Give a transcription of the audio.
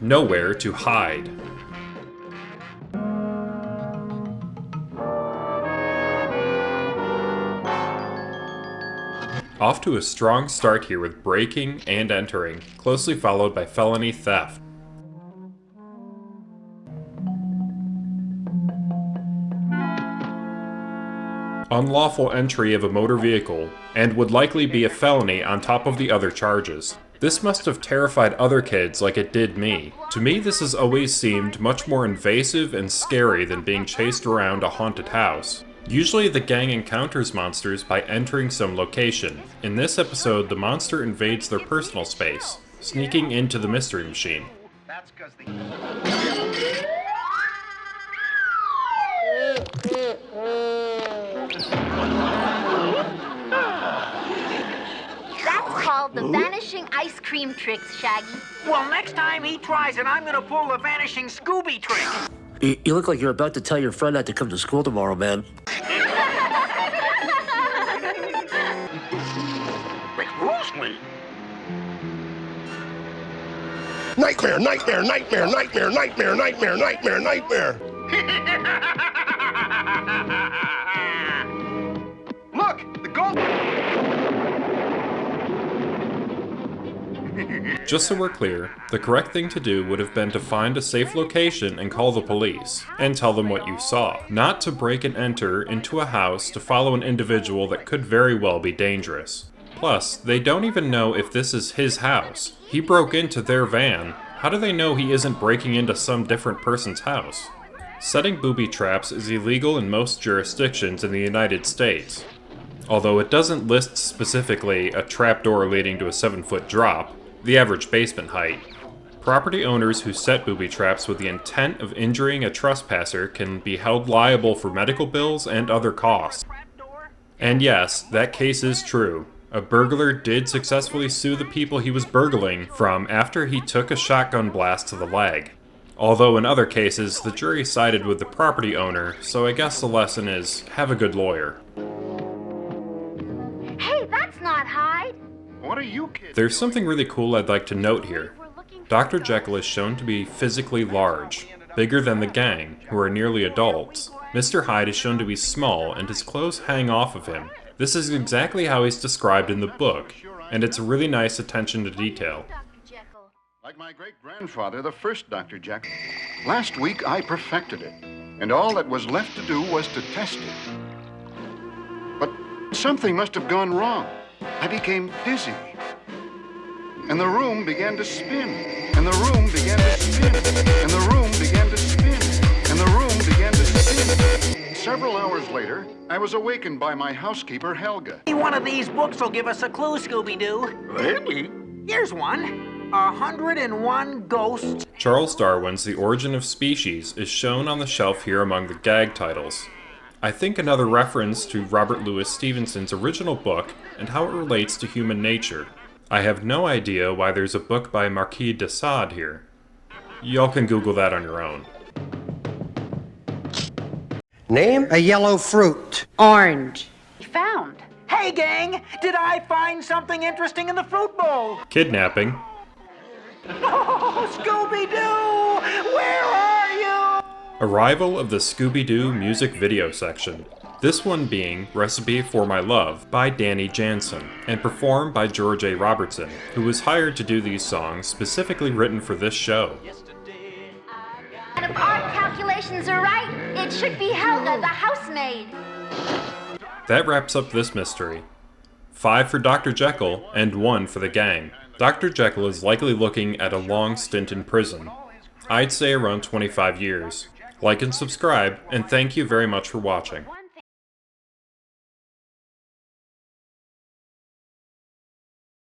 nowhere to hide. Off to a strong start here with breaking and entering, closely followed by felony theft. Unlawful entry of a motor vehicle, and would likely be a felony on top of the other charges. This must have terrified other kids like it did me. To me, this has always seemed much more invasive and scary than being chased around a haunted house. Usually the gang encounters monsters by entering some location. In this episode, the monster invades their personal space, sneaking into the mystery machine. That's called the vanishing ice cream tricks, Shaggy. Well, next time he tries it, I'm gonna pull the vanishing Scooby trick. You look like you're about to tell your friend not to come to school tomorrow, man. Nightmare, nightmare, nightmare, nightmare, nightmare, nightmare, nightmare, nightmare. Look, the gold. Just so we're clear, the correct thing to do would have been to find a safe location and call the police, and tell them what you saw, not to break and enter into a house to follow an individual that could very well be dangerous. Plus, they don't even know if this is his house. He broke into their van. How do they know he isn't breaking into some different person's house? Setting booby traps is illegal in most jurisdictions in the United States. Although it doesn't list specifically a trapdoor leading to a 7-foot drop, the average basement height. Property owners who set booby traps with the intent of injuring a trespasser can be held liable for medical bills and other costs. And yes, that case is true. A burglar did successfully sue the people he was burgling from after he took a shotgun blast to the leg. Although in other cases, the jury sided with the property owner, so I guess the lesson is, have a good lawyer. Hey, that's not Hyde. What are you kids? There's something really cool I'd like to note here. Dr. Jekyll is shown to be physically large, bigger than the gang, who are nearly adults. Mr. Hyde is shown to be small, and his clothes hang off of him. This is exactly how he's described in the book, and it's a really nice attention to detail. Like my great-grandfather, the first Dr. Jekyll. Last week I perfected it, and all that was left to do was to test it. But something must have gone wrong. I became dizzy, and the room began to spin, and the room began to spin, and the room began to spin, and the room began to spin. Several hours later, I was awakened by my housekeeper, Helga. One of these books will give us a clue, Scooby Doo. Really? Here's one. 101 Ghosts. Charles Darwin's The Origin of Species is shown on the shelf here among the gag titles. I think another reference to Robert Louis Stevenson's original book and how it relates to human nature. I have no idea why there's a book by Marquis de Sade here. Y'all can Google that on your own. Name a yellow fruit. Orange. Found. Hey, gang, did I find something interesting in the fruit bowl? Kidnapping. Oh, Scooby Doo, where are you? Arrival of the Scooby Doo music video section. This one being Recipe for My Love by Danny Jansen, and performed by George A. Robertson, who was hired to do these songs specifically written for this show. And if our calculations are right, it should be Helga, the housemaid. That wraps up this mystery. 5 for Dr. Jekyll, and 1 for the gang. Dr. Jekyll is likely looking at a long stint in prison. I'd say around 25 years. Like and subscribe, and thank you very much for watching.